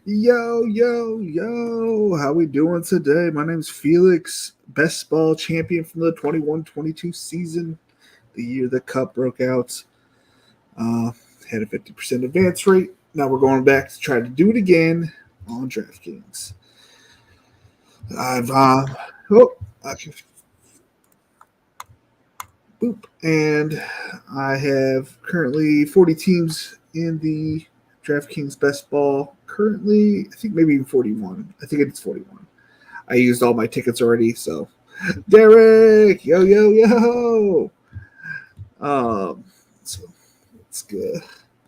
Yo, yo, yo. How we doing today? My name's Felix, best ball champion from the 21-22 season, the year the cup broke out. Uh, had a 50% advance rate. Now we're going back to try to do it again on DraftKings. I've oh, I can boop, and I have currently 40 teams in the DraftKings best ball. Currently, I think maybe even 41. I think it's 41. I used all my tickets already, so Derek, yo, yo, yo. So let's go.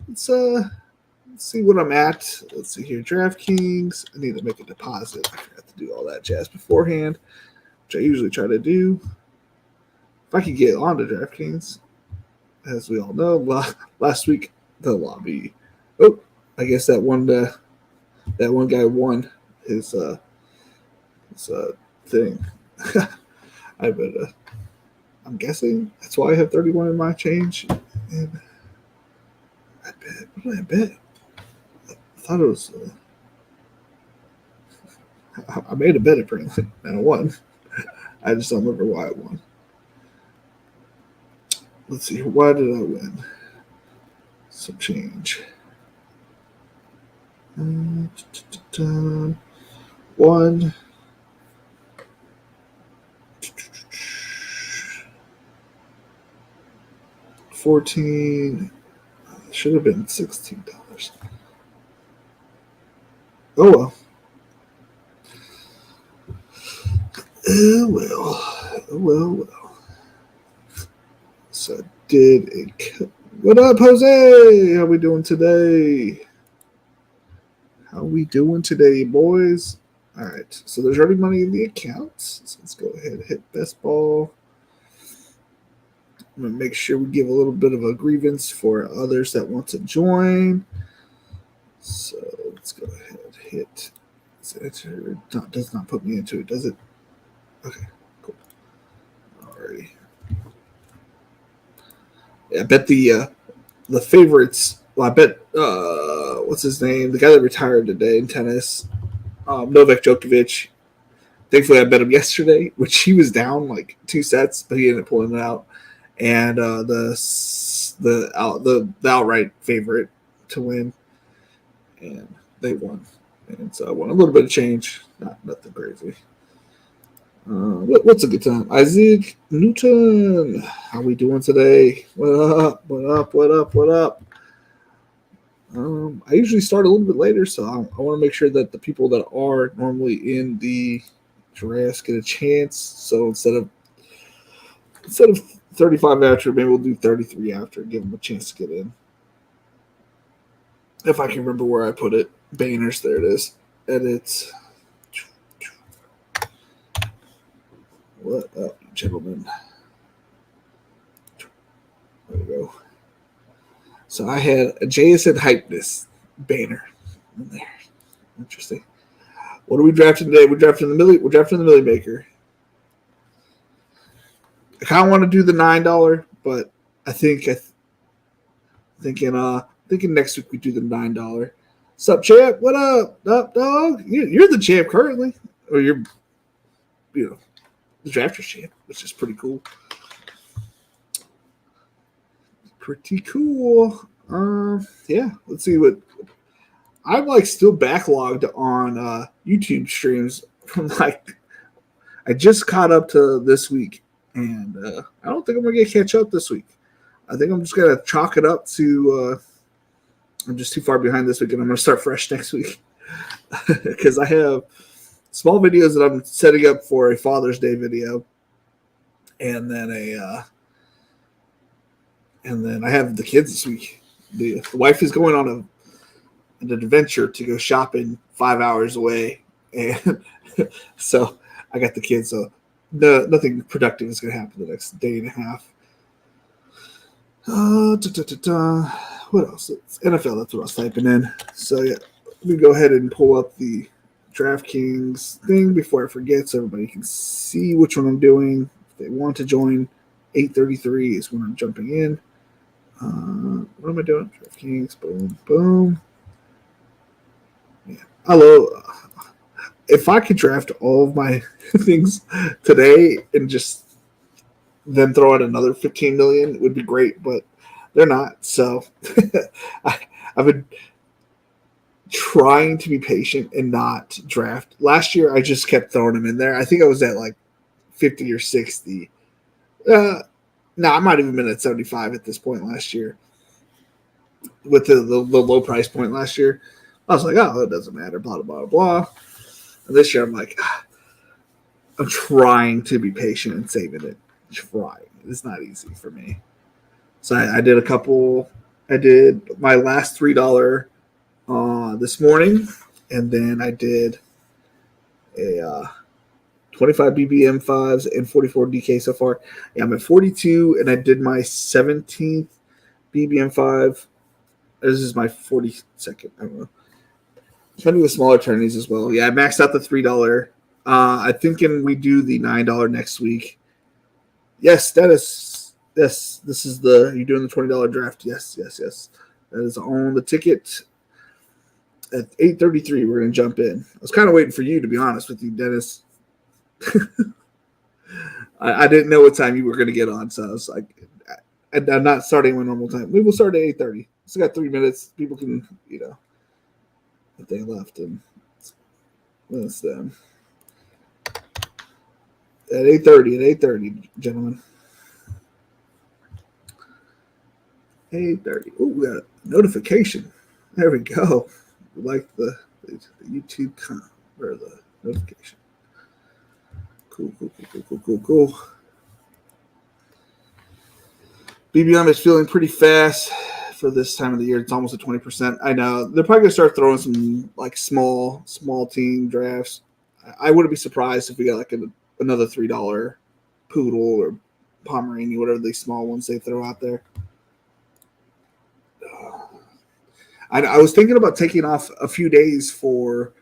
Let's let's see what I'm at. Let's see here, DraftKings. I need to make a deposit. I forgot to do all that jazz beforehand, which I usually try to do. If I could get on to DraftKings, as we all know, last week the lobby. Oh, I guess that one guy won his thing. I bet. I'm guessing that's why I have 31 in my change. And I bet. What did I bet? I thought it was. I made a bet apparently, and I won. I just don't remember why I won. Let's see. Why did I win? Some change. One. 14. Should have been $16. Oh well. Oh well. Oh well. So I did a. What up, Jose? How we doing today? How we doing today, boys? All right. So there's already money in the accounts. So let's go ahead and hit best ball. I'm going to make sure we give a little bit of a grievance for others that want to join. So let's go ahead and hit. Enter. No, does not put me into it, does it? Okay, cool. Alrighty. Yeah, I bet the favorites. Well, I bet what's his name? The guy that retired today in tennis, Novak Djokovic. Thankfully, I bet him yesterday, which he was down like 2 sets, but he ended up pulling it out. And the outright favorite to win, and they won. And so I won a little bit of change, nothing crazy. What's a good time? Isaac Newton, how we doing today? What up? What up? What up? What up? I usually start a little bit later, so I want to make sure that the people that are normally in the drafts get a chance. So instead of 35 after, maybe we'll do 33 after, give them a chance to get in. If I can remember where I put it. Banners, there it is. Edit. What up, gentlemen? There we go. So I had a JSN Hypeness banner in there. Interesting. What are we drafting today? We're drafting the millimaker. I kind of want to do the $9, but I think thinking next week we do the $9. Sup, champ? What up, dog? You're the champ currently, or you're the drafters champ, which is pretty cool. Pretty cool. Yeah. Let's see what I'm like. Still backlogged on YouTube streams from like I just caught up to this week, and I don't think I'm gonna catch up this week. I think I'm just gonna chalk it up to I'm just too far behind this week, and I'm gonna start fresh next week because I have small videos that I'm setting up for a Father's Day video, and then I have the kids this week. The wife is going on an adventure to go shopping 5 hours away, and so I got the kids. So nothing productive is going to happen the next day and a half. What else? It's NFL. That's what I was typing in. So yeah, let me go ahead and pull up the DraftKings thing before I forget, so everybody can see which one I'm doing. If they want to join, 8:33 is when I'm jumping in. What am I doing? DraftKings, boom, boom. Yeah, I love if I could draft all of my things today and just then throw out another 15 million, it would be great, but they're not. So I, I've been trying to be patient and not draft. Last year, I just kept throwing them in there. I think I was at like 50 or 60. No, I might have even been at 75 at this point last year with the low price point last year. I was like, oh, it doesn't matter, blah, blah, blah, blah. And this year, I'm like, I'm trying to be patient and saving it. Trying. It's not easy for me. So I did a couple. I did my last $3 this morning, and then I did a 25 BBM 5s and 44 DK so far. Yeah, I'm at 42, and I did my 17th BBM 5. This is my 42nd. I don't know. Trying to do the smaller tourneys as well. Yeah, I maxed out the $3. I'm thinking we do the $9 next week. Yes, Dennis. Yes, this is you're doing the $20 draft. Yes. That is on the ticket. At 8:33, we're going to jump in. I was kind of waiting for you, to be honest with you, Dennis. I didn't know what time you were going to get on, so I was like, I'm not starting my normal time. Maybe we'll start at 8:30. Still got 3 minutes. People can, if they left, and that's them. At 8:30, gentlemen. 8:30. Oh, we got a notification. There we go. We like the YouTube or the notification. Cool. BBM is feeling pretty fast for this time of the year. It's almost at 20%. I know they're probably gonna start throwing some like small team drafts. I wouldn't be surprised if we got like another $3 poodle or Pomeranian, whatever these small ones they throw out there. I was thinking about taking off a few days to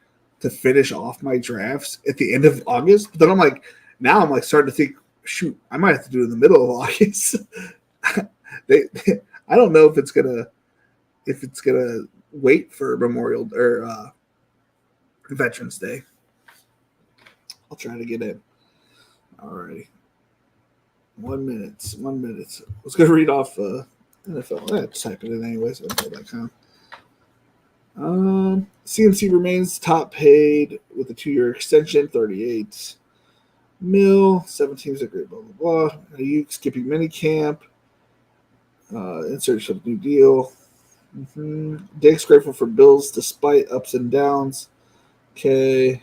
finish off my drafts at the end of August, but then I'm starting to think, shoot, I might have to do it in the middle of August. I don't know if it's gonna wait for Memorial or Veterans Day. I'll try to get in. Alrighty. 1 minute. I was gonna read off NFL. Type it in anyways. NFL.com. CMC remains top paid with a 2-year extension, 38 mil. 7 teams agree, blah blah blah. Ayuk skipping minicamp. In search of new deal. Diggs grateful for Bills despite ups and downs. Okay.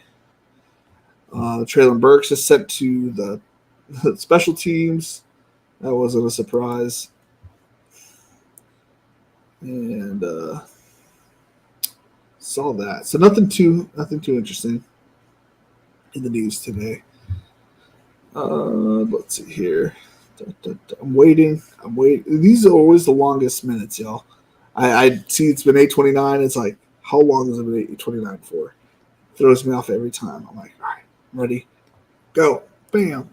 Traylon Burks is sent to the special teams. That wasn't a surprise. And saw that. So nothing too interesting in the news today. Let's see here. I'm waiting. These are always the longest minutes, y'all. I see it's been 8:29. It's like, how long has it been 8:29 for? Throws me off every time. I'm like, all right, I'm ready. Go. Bam.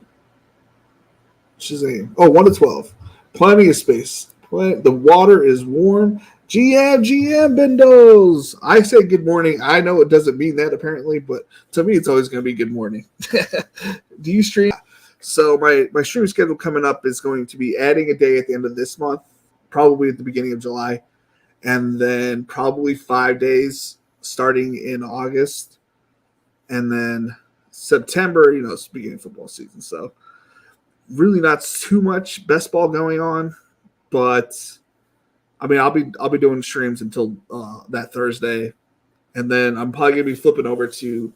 Shazam. Oh, 1 to 12. Plenty of space. The water is warm. GM Bendos. I say good morning. I know it doesn't mean that apparently, but to me it's always going to be good morning. Do you stream? So my stream schedule coming up is going to be adding a day at the end of this month, probably at the beginning of July, and then probably 5 days starting in August, and then September, it's the beginning of football season. So really not too much best ball going on, but I mean, I'll be doing streams until that Thursday, and then I'm probably gonna be flipping over to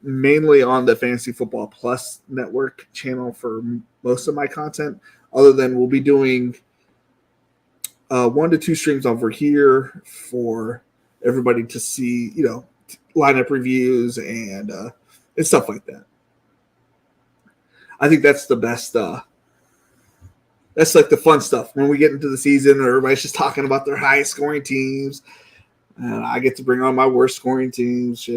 mainly on the Fantasy Football Plus network channel for most of my content. Other than we'll be doing 1 to 2 streams over here for everybody to see, lineup reviews and stuff like that. I think that's the best. That's like the fun stuff when we get into the season, or everybody's just talking about their highest scoring teams, and I get to bring on my worst scoring teams.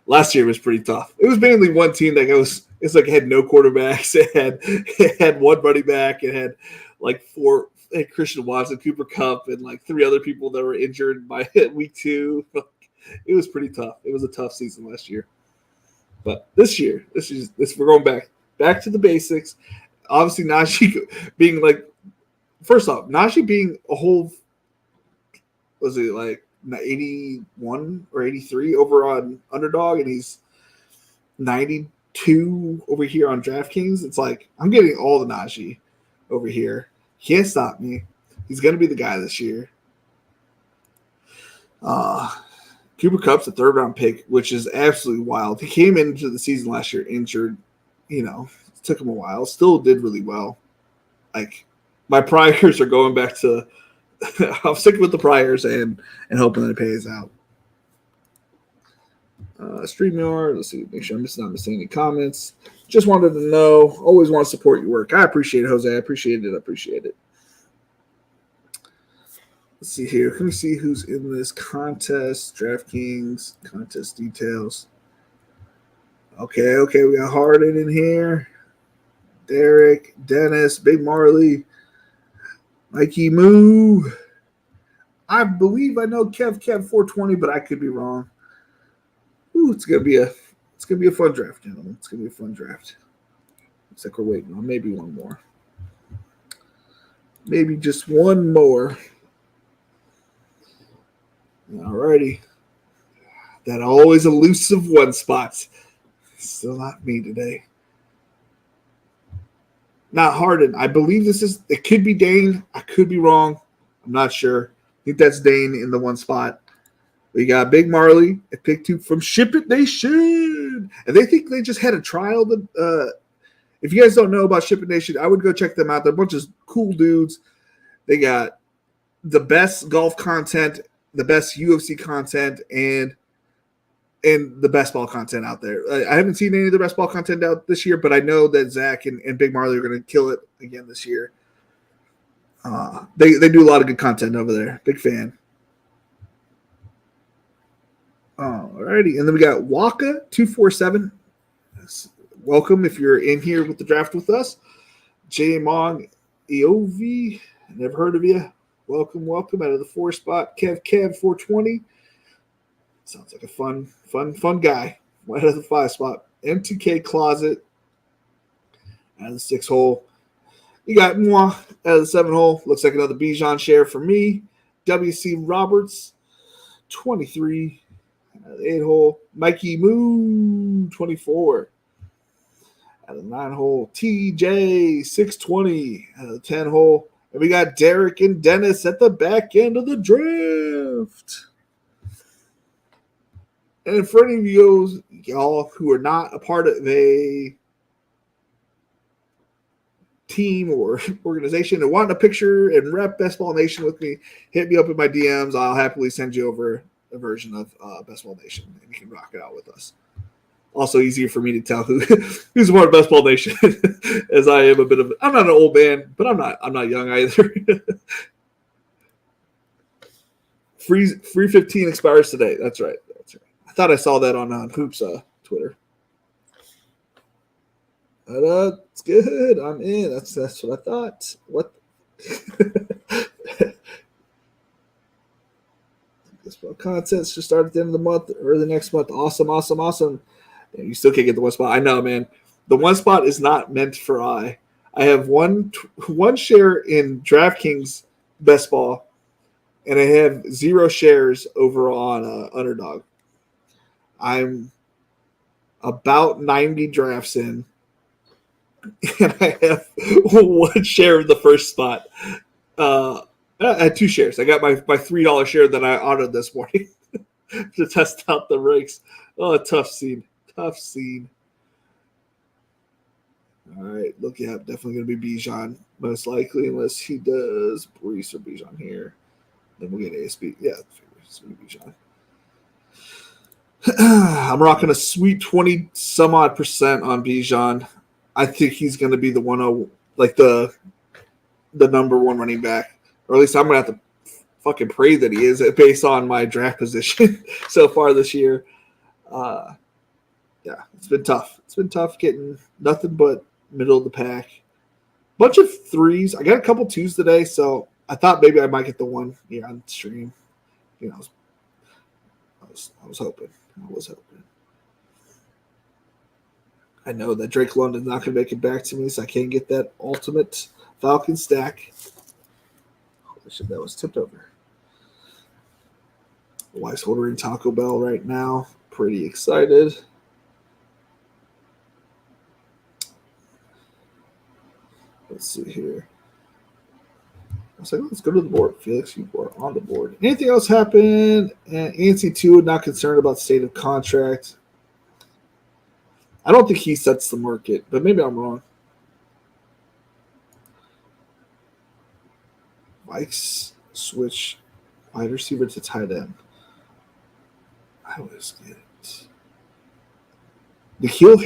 Last year was pretty tough. It was mainly one team that it had no quarterbacks. It had one running back. It had like 4. It had Christian Watson, Cooper Kupp, and like 3 other people that were injured by week 2. It was pretty tough. It was a tough season last year. But this year, we're going back to the basics. Obviously, Najee being like, first off, Najee being a whole, was it like 81 or 83 over on Underdog, and he's 92 over here on DraftKings. It's like, I'm getting all the Najee over here. Can't stop me. He's going to be the guy this year. Cooper Kupp's a third-round pick, which is absolutely wild. He came into the season last year injured. It took him a while. Still did really well. Like, my priors are going back to – I'm sticking with the priors and hoping that it pays out. StreamYard, let's see, make sure I'm not missing any comments. Just wanted to know, always want to support your work. I appreciate it, Jose. I appreciate it. Let's see here. Let me see who's in this contest. DraftKings, contest details. Okay, we got Harden in here. Derek, Dennis, Big Marley, Mikey Moo. I believe I know Kev 420, but I could be wrong. Ooh, it's gonna be a fun draft, gentlemen. It's gonna be a fun draft. Looks like we're waiting on maybe one more. Maybe just one more. Alrighty. That always elusive one spot. Still not me today. Not Harden. I believe it could be Dane. I could be wrong. I'm not sure. I think that's Dane in the one spot. We got Big Marley at pick 2 from Ship It Nation. And they think they just had a trial. If you guys don't know about Ship It Nation, I would go check them out. They're a bunch of cool dudes. They got the best golf content, the best UFC content, and the best ball content out there. I haven't seen any of the best ball content out this year, but I know that Zach and Big Marley are going to kill it again this year. They do a lot of good content over there. Big fan. Alrighty, and then we got Waka 247. Welcome if you're in here with the draft with us. J Mong Eov, never heard of you. Welcome out of the 4 spot. Kev 420. Sounds like a fun guy. Out of the 5 spot. M2K Closet out of the 6 hole. You got Moi out of the 7 hole. Looks like another Bijan share for me. WC Roberts 23 out of the 8 hole. Mikey Moo 24 out of the 9 hole. TJ 620 out of the 10 hole. And we got Derek and Dennis at the back end of the draft. And for any of y'all who are not a part of a team or organization and want a picture and rep Best Ball Nation with me, hit me up in my DMs. I'll happily send you over a version of Best Ball Nation, and you can rock it out with us. Also easier for me to tell who's more Best Ball Nation, as I am I'm not an old man, but I'm not young either. Free 15 expires today. That's right. I thought I saw that on Hoops Twitter. But it's good. I'm in. That's what I thought. What? This content should start at the end of the month or the next month. Awesome. And you still can't get the one spot. I know, man. The one spot is not meant for I. I have one share in DraftKings Best Ball, and I have 0 shares over on Underdog. I'm about 90 drafts in, and I have 1 share of the first spot. I had 2 shares. I got my $3 share that I autoed this morning to test out the ranks. Oh, tough scene. All right, definitely going to be Bijan, most likely, unless he does Brees or Bijan here. Then we'll get ASB. Yeah, it's going to be Bijan. I'm rocking a sweet 20 some odd % on Bijan. I think he's going to be the the number 1 running back, or at least I'm going to have to fucking pray that he is based on my draft position so far this year. Yeah, it's been tough. It's been tough getting nothing but middle of the pack. Bunch of 3s. I got a couple 2s today, so I thought maybe I might get the 1 here on stream. I was hoping. I was hoping. I know that Drake London's not going to make it back to me, so I can't get that ultimate Falcon stack. Holy shit, that was tipped over. My wife's ordering Taco Bell right now. Pretty excited. Let's see here. I was like, let's go to the board. Felix, you are on the board. Anything else happen? And ANC2 not concerned about state of contract. I don't think he sets the market, but maybe I'm wrong. Vikes switch wide receiver to tight end. I always get it. N'Keal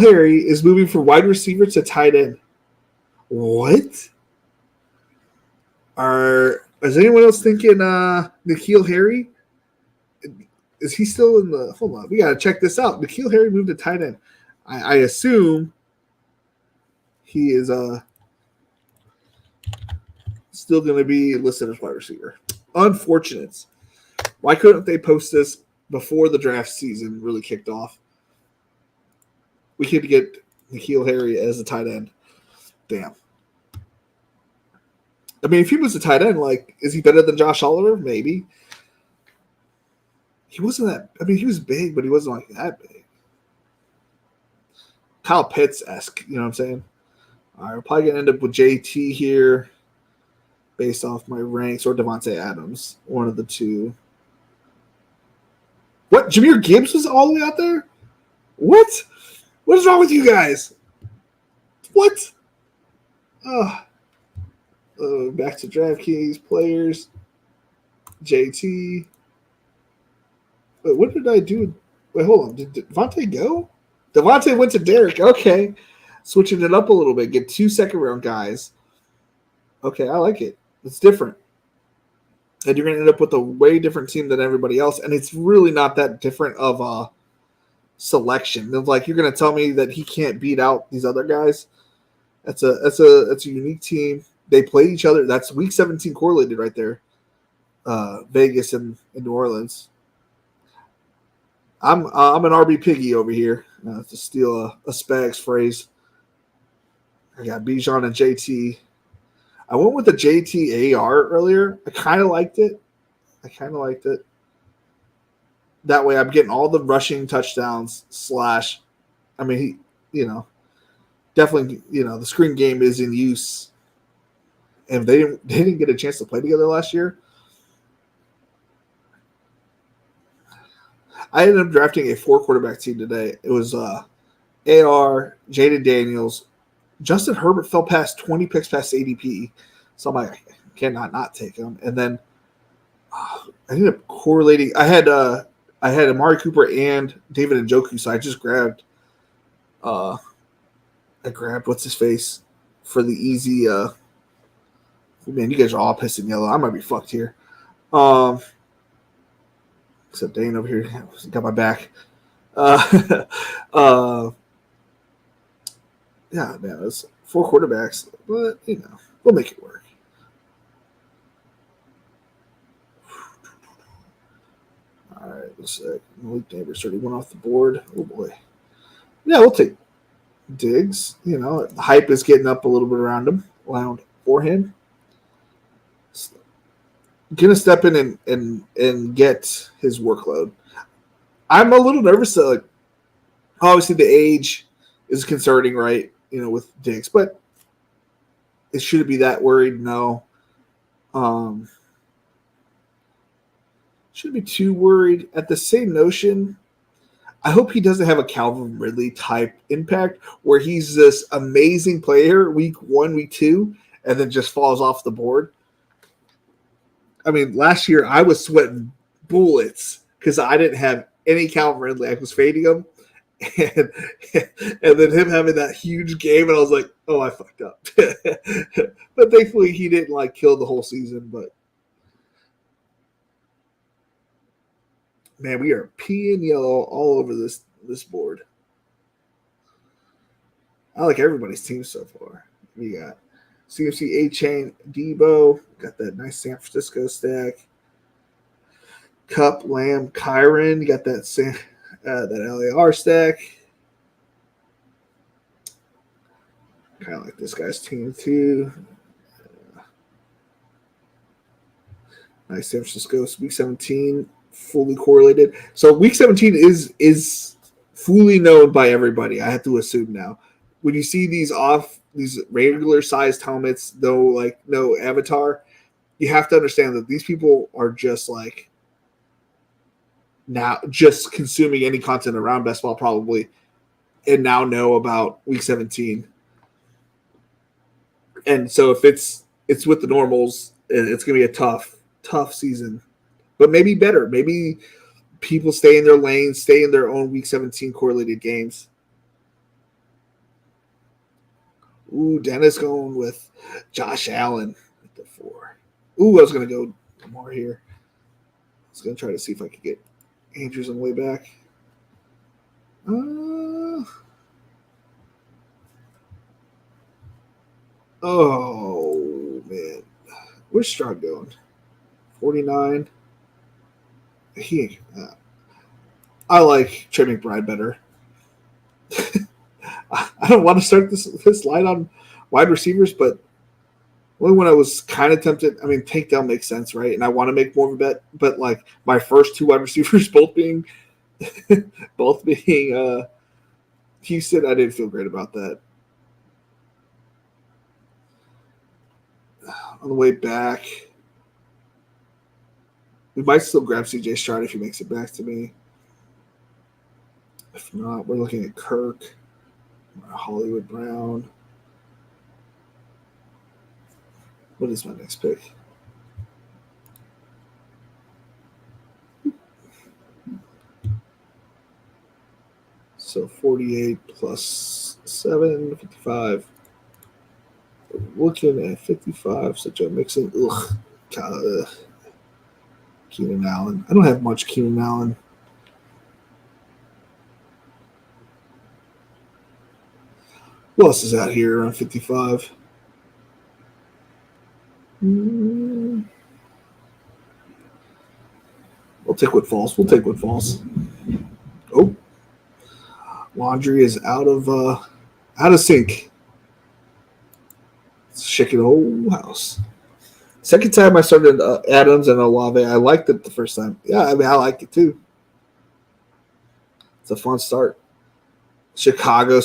Harry is moving from wide receiver to tight end. What? Is anyone else thinking N'Keal Harry? Is he still in the? Hold on, we gotta check this out. N'Keal Harry moved to tight end. I assume he is still going to be listed as wide receiver. Unfortunate. Why couldn't they post this before the draft season really kicked off? We could get N'Keal Harry as a tight end. Damn. I mean, if he was a tight end, like, is he better than Josh Oliver? Maybe. He wasn't that. I mean, he was big, but he wasn't like that big. Kyle Pitts-esque, you know what I'm saying? All right, we're probably going to end up with JT here based off my ranks, or Devontae Adams, one of the two. What? Jahmyr Gibbs was all the way out there? What? What is wrong with you guys? What? Back to DraftKings players. JT. Wait, what did I do? Wait, hold on. Did Devontae go? Devontae went to Derek. Okay. Switching it up a little bit. Get 2 second-round guys. Okay, I like it. It's different. And you're going to end up with a way different team than everybody else. And it's really not that different of a selection. Like, you're going to tell me that he can't beat out these other guys? That's a unique team. They play each other. That's week 17 correlated right there. Vegas and New Orleans. I'm an RB piggy over here, to steal a Spags phrase. I got Bijan and JT. I went with the JT AR earlier. I kind of liked it. That way I'm getting all the rushing touchdowns / I mean, definitely, the screen game is in use. And they didn't get a chance to play together last year. I ended up drafting a 4-quarterback team today. It was AR, Jaden Daniels. Justin Herbert fell past 20 picks past ADP. So I'm like, I cannot not take him. And then I ended up correlating. I had Amari Cooper and David Njoku, so I just grabbed what's his face for the easy man, you guys are all pissed and yellow. I might be fucked here. Except Dane over here got my back. Yeah, man, it's 4 quarterbacks, but we'll make it work. All right, let's see. Malik Neighbors 31 off the board. Oh boy. Yeah, we'll take Diggs. The hype is getting up a little bit around for him. Gonna step in and get his workload. I'm a little nervous that, like, obviously the age is concerning, right? With Diggs, but it shouldn't be that worried. No, shouldn't be too worried. At the same notion, I hope he doesn't have a Calvin Ridley type impact where he's this amazing player week 1, week 2, and then just falls off the board. I mean, last year I was sweating bullets because I didn't have any Calvin Ridley. I was fading him. And then him having that huge game, and I was like, oh, I fucked up. But thankfully he didn't kill the whole season. But man, we are peeing yellow all over this board. I like everybody's team so far. We got CFC A-Chain, Debo, got that nice San Francisco stack. Cup, Lamb, Kyron. You got that that LAR stack. Kind of like this guy's team too. Nice. San Francisco. Week 17 fully correlated. So week 17 is fully known by everybody. I have to assume now. When you see these regular sized helmets, no avatar, you have to understand that these people are just like now just consuming any content around best ball probably, and now know about week 17. And so if it's with the normals, it's going to be a tough season, but maybe better. Maybe people stay in their lane, stay in their own week 17 correlated games. Ooh, Dennis going with Josh Allen at the 4. Ooh, I was going to go more here. I was going to try to see if I could get Andrews on the way back. Oh, man. Where's Stroud going? 49. I like Trey McBride better. I don't want to start this line on wide receivers, but only when I was kind of tempted. I mean, takedown makes sense, right? And I want to make more of a bet, but like my first 2 wide receivers both being Houston, I didn't feel great about that. On the way back, we might still grab CJ Stroud if he makes it back to me. If not, we're looking at Kirk, Hollywood Brown. What is my next pick? So 48 plus 7, 55. We're looking at 55, such a mixing. Keenan Allen. I don't have much Keenan Allen. Who else is out here around 55? We'll take what falls. Oh, laundry is out of sync. It's shaking the whole house. Second time I started Adams and Olave, I liked it the first time. Yeah, I mean I like it too. It's a fun start. Chicago,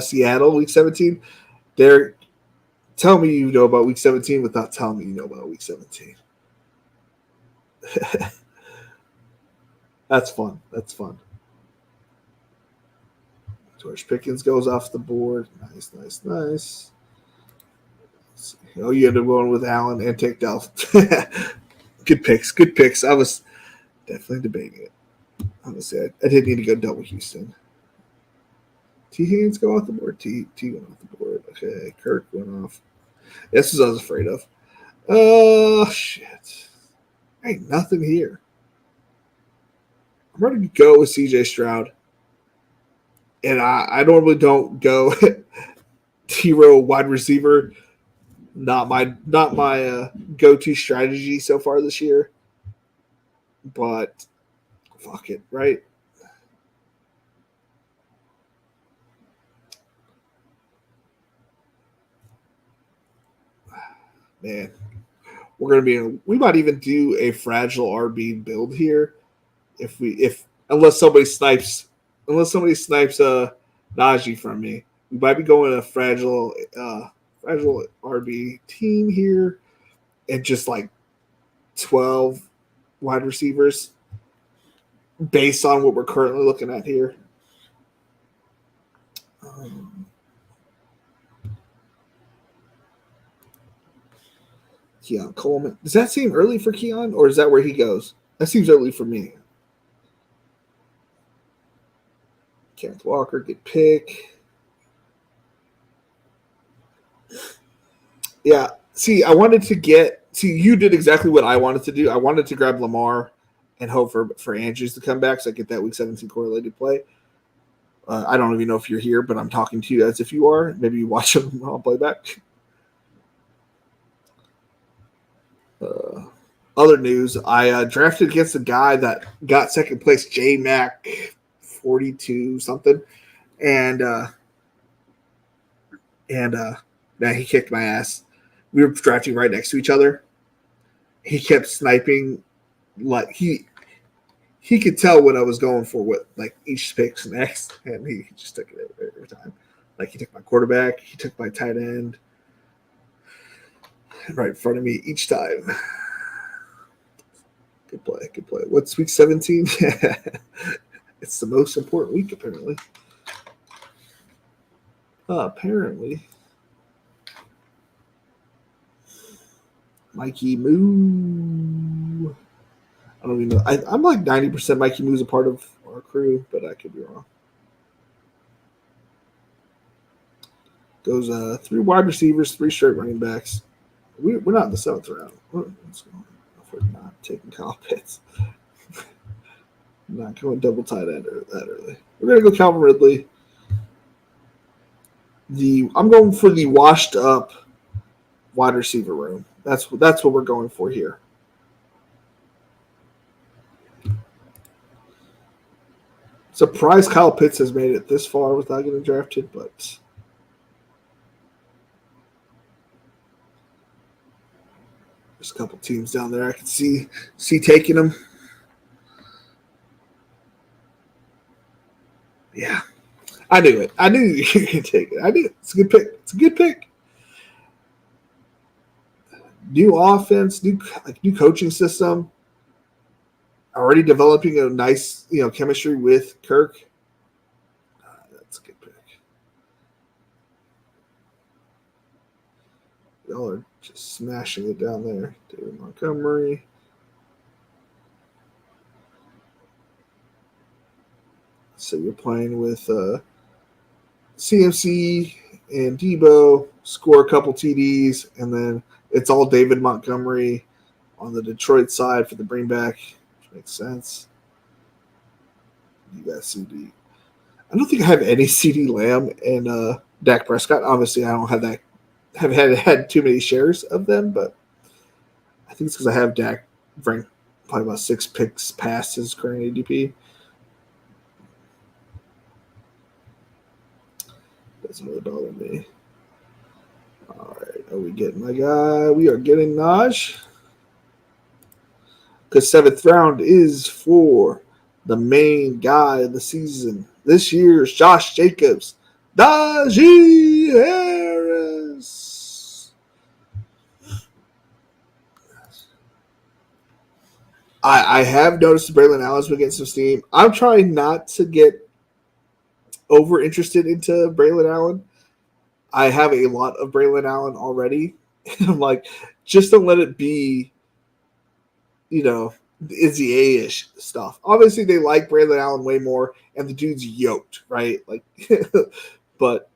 Seattle, week 17. Derek, tell me you know about week 17 without telling me you know about week 17. That's fun. George Pickens goes off the board. Nice. Oh, you ended up going with Allen and Takedown. Good picks. I was definitely debating it. Honestly, I didn't need to go double Houston. T. Higgins go off the board. T went off the board. Okay, Kirk went off. This is what I was afraid of. Oh, shit. Ain't nothing here. I'm ready to go with CJ Stroud. And I normally don't go T-row wide receiver. Not my go-to strategy so far this year. But fuck it, right? Man, we might even do a fragile RB build here unless somebody snipes Najee from me. We might be going a fragile RB team here and just like 12 wide receivers based on what we're currently looking at here. Keon Coleman. Does that seem early for Keon, or is that where he goes? That seems early for me. Kenneth Walker, good pick. Yeah. See, you did exactly what I wanted to do. I wanted to grab Lamar and hope for Andrews to come back so I get that week 17 correlated play. I don't even know if you're here, but I'm talking to you as if you are. Maybe you watch him on playback. other news, I drafted against a guy that got second place, J Mac 42 something, and now he kicked my ass. We were drafting right next to each other. He kept sniping, like he could tell what I was going for, what like each pick's next, and he just took it every time. Like he took my quarterback, he took my tight end, right in front of me each time. Good play, good play. What's week 17? It's the most important week, apparently. Apparently. Mikey Moo. I don't even know. I'm like 90% Mikey Moo's a part of our crew, but I could be wrong. Goes 3 wide receivers, 3 straight running backs. We're not in the 7th round. What's going on? If we're not taking Kyle Pitts. Not going double tight end that early. We're going to go Calvin Ridley. I'm going for the washed up wide receiver room. That's what we're going for here. Surprised Kyle Pitts has made it this far without getting drafted, but there's a couple teams down there I can see taking him. Yeah. I knew it. I knew you were going to take it. I knew it. It's a good pick. It's a good pick. New offense, new coaching system. Already developing a nice, chemistry with Kirk. That's a good pick. Y'all are just smashing it down there. David Montgomery. So you're playing with CMC and Debo, score a couple TDs, and then it's all David Montgomery on the Detroit side for the bring back, which makes sense. You got CD. I don't think I have any CD Lamb and Dak Prescott. Obviously, I don't have that. Have had too many shares of them, but I think it's because I have Dak ranked probably about 6 picks past his current ADP. Doesn't really bother me. All right, are we getting my guy? We are getting Naj. Because 7th round is for the main guy of the season. This year's Josh Jacobs. Najee Harris. I have noticed Braylon Allen's been getting some steam. I'm trying not to get over interested into Braylon Allen. I have a lot of Braylon Allen already. I'm like, just don't let it be, Izzy A-ish stuff. Obviously, they like Braylon Allen way more, and the dude's yoked, right? Like, but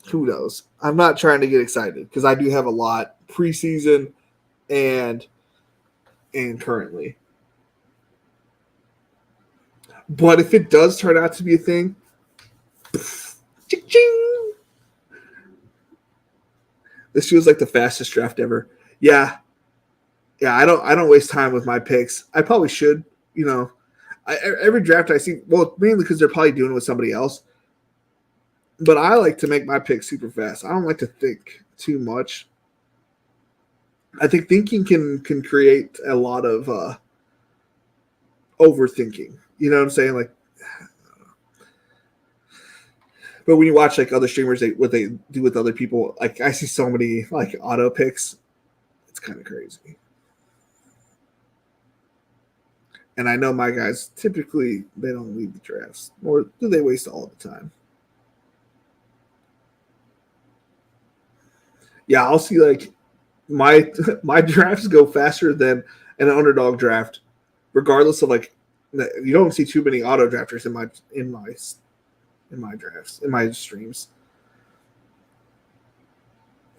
who knows? I'm not trying to get excited because I do have a lot preseason and currently. But if it does turn out to be a thing, ching, this feels like the fastest draft ever. Yeah, I don't waste time with my picks. I probably should. Every draft I see, well, mainly because they're probably doing it with somebody else. But I like to make my picks super fast. I don't like to think too much. I think thinking can create a lot of overthinking. You know what I'm saying? Like, but when you watch like other streamers, what they do with other people, like I see so many like auto picks. It's kind of crazy. And I know my guys typically they don't lead the drafts, or do they waste all the time? Yeah, I'll see like my drafts go faster than an underdog draft, regardless of like you don't see too many auto drafters in my drafts, in my streams.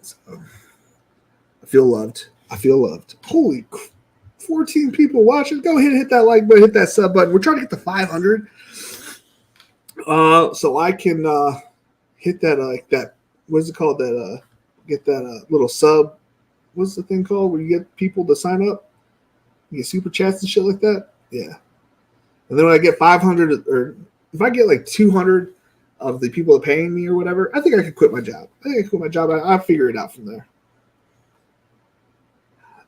So, I feel loved. Holy 14 people watching. Go ahead and hit that like button, hit that sub button. We're trying to get to 500. So I can hit that like that. What's it called? That get that little sub. What's the thing called where you get people to sign up? You get super chats and shit like that. Yeah. And then when I get 500, or if I get like 200 of the people paying me or whatever, I think I could quit my job. I'll figure it out from there.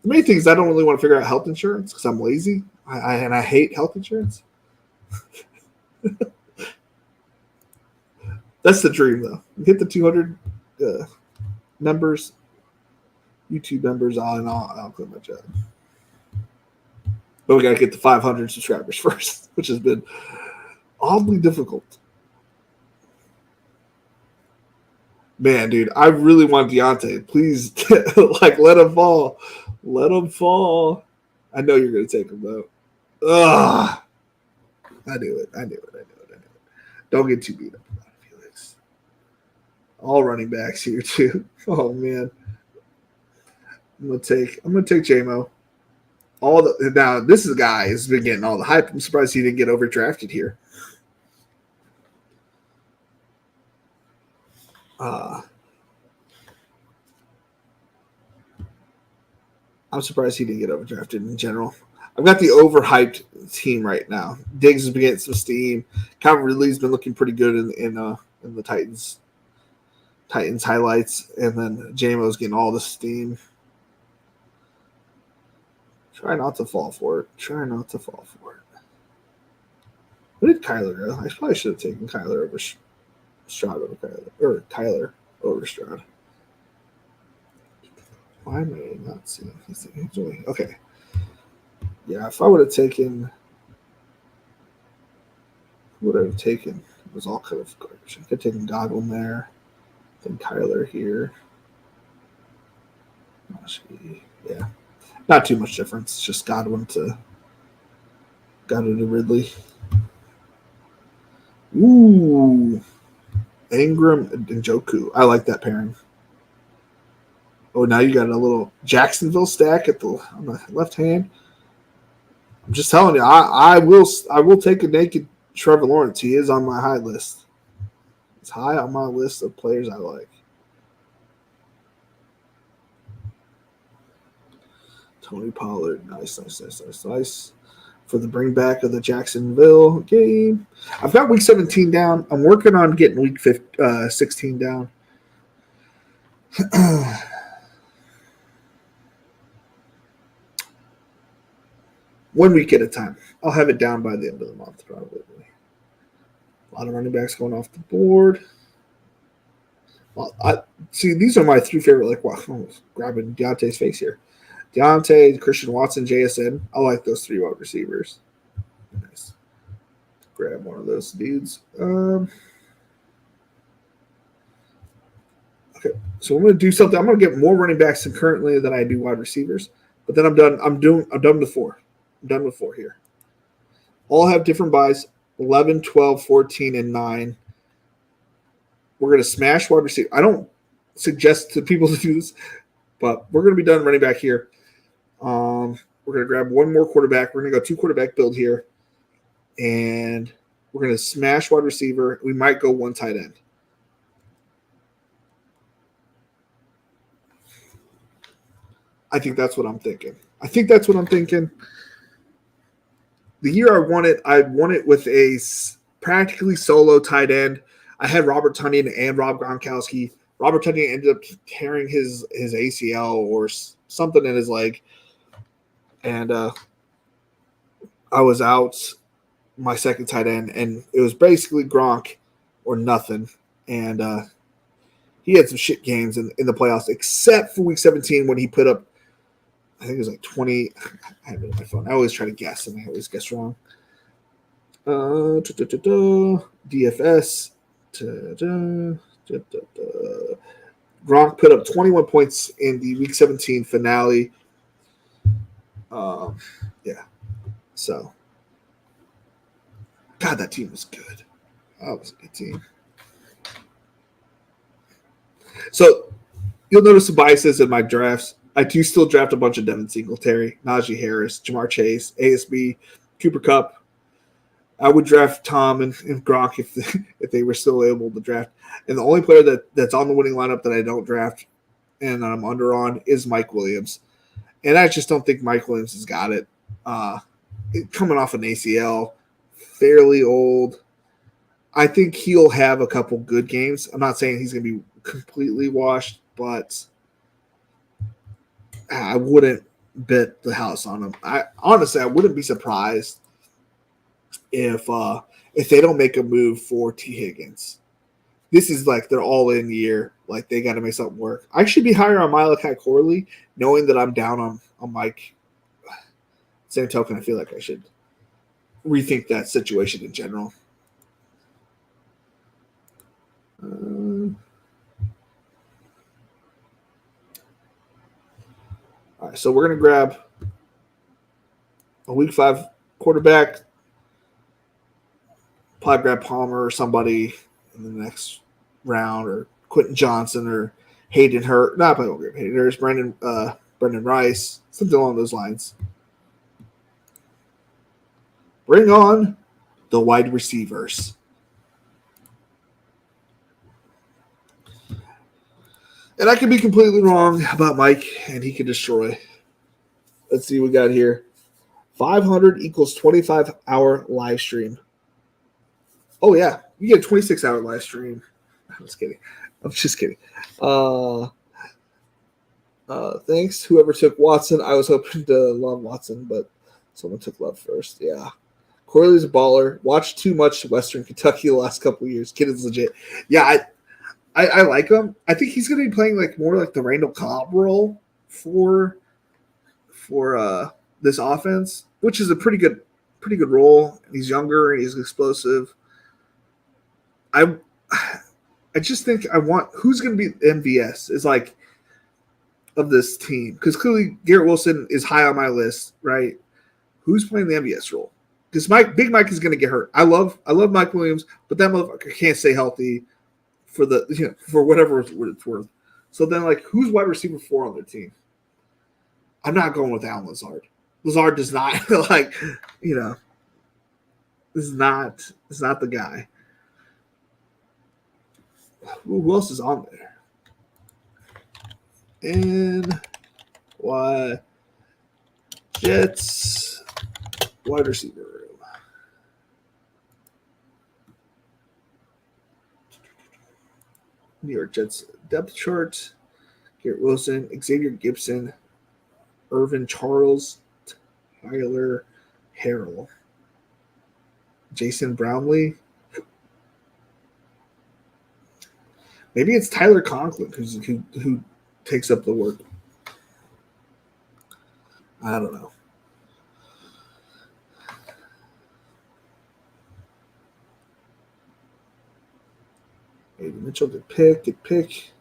The main thing is I don't really want to figure out health insurance because I'm lazy. I hate health insurance. That's the dream, though. Get the 200 members, YouTube members, I'll quit my job. But we got to get the 500 subscribers first, which has been oddly difficult. Man, dude, I really want Deontay. Please, let him fall. Let him fall. I know you're going to take him, though. Ugh. I knew it. Don't get too beat up about it, Felix. All running backs here, too. Oh, man. I'm gonna take JMO. Now this is a guy who's been getting all the hype. I'm surprised he didn't get overdrafted here. I'm surprised he didn't get overdrafted in general. I've got the overhyped team right now. Diggs has been getting some steam. Calvin Ridley's been looking pretty good in the Titans highlights, and then JMO's getting all the steam. Try not to fall for it. Where did Kyler go? I probably should have taken Kyler over Stroud or Kyler over Stroud. Why am I not seeing his thing? Okay. Yeah, if I would have taken, it was all kind of garbage. I could have taken Godwin there, then Kyler here. Yeah. Not too much difference. It's just Godwin to Ridley. Ooh. Ingram and Njoku. I like that pairing. Oh, now you got a little Jacksonville stack on the left hand. I'm just telling you, I will take a naked Trevor Lawrence. He is on my high list. It's high on my list of players I like. Tony Pollard, nice. For the bring back of the Jacksonville game. I've got week 17 down. I'm working on getting week 16 down. One week at a time. I'll have it down by the end of the month, probably. A lot of running backs going off the board. Well, these are my three favorite, grabbing Deontay's face here. Deontay, Christian Watson, JSN. I like those three wide receivers. Nice. Grab one of those dudes. Okay, so I'm going to do something. I'm going to get more running backs currently than I do wide receivers. But then I'm done. I'm done with 4. I'm done with 4 here. All have different buys. 11, 12, 14, and 9. We're going to smash wide receiver. I don't suggest to people to do this, but we're going to be done running back here. We're going to grab one more quarterback. We're going to go 2 quarterback build here. And we're going to smash wide receiver. We might go 1 tight end. I think that's what I'm thinking. The year I won it with a practically solo tight end. I had Robert Tonyan and Rob Gronkowski. Robert Tonyan ended up tearing his ACL or something in his leg. And I was out my second tight end, and it was basically Gronk or nothing. And he had some shit games in the playoffs, except for week 17 when he put up, I think it was like 20. I have it on my phone. I always try to guess, and I always guess wrong. DFS. Gronk put up 21 points in the week 17 finale. Yeah. So, God, that team was good. That was a good team. So, you'll notice some biases in my drafts. I do still draft a bunch of Devin Singletary, Najee Harris, Jamar Chase, ASB, Cooper Kupp. I would draft Tom and Gronk if they were still able to draft. And the only player that's on the winning lineup that I don't draft and I'm under on is Mike Williams. And I just don't think Mike Williams has got it. coming off an ACL, fairly old. I think he'll have a couple good games. I'm not saying he's going to be completely washed, but I wouldn't bet the house on him. I wouldn't be surprised if they don't make a move for T. Higgins. This is like their all-in year. Like they got to make something work. I should be higher on Malachi Corley, knowing that I'm down on Mike. Same token, I feel like I should rethink that situation in general. All right, so we're going to grab a Week 5 quarterback. Probably grab Palmer or somebody in the next round, or Quentin Johnson or Hayden Hurst. No, I probably won't grab Hayden Hurst. Brendan Rice, something along those lines. Bring on the wide receivers. And I could be completely wrong about Mike, and he could destroy. Let's see what we got here. 500 equals 25-hour live stream. Oh, yeah. You get a 26-hour live stream. I'm just kidding. Thanks, whoever took Watson. I was hoping to love Watson, but someone took Love first. Yeah. Corley's a baller. Watched too much Western Kentucky the last couple of years. Kid is legit. Yeah, I like him. I think he's going to be playing like more like the Randall Cobb role for this offense, which is a pretty good role. He's younger and he's explosive. I just think I want who's going to be MVS is like of this team, because clearly Garrett Wilson is high on my list, right? Who's playing the MVS role? Because Big Mike is going to get hurt. I love Mike Williams, but that motherfucker can't stay healthy for whatever it's worth. So then, like, who's wide receiver 4 on their team? I'm not going with Allen Lazard. Lazard does not is not the guy. Who else is on there? And Jets wide receiver room. New York Jets depth chart. Garrett Wilson, Xavier Gibson, Irvin Charles, Tyler Harrell, Jason Brownlee. Maybe it's Tyler Conklin who takes up the work. I don't know. Maybe Mitchell, good pick.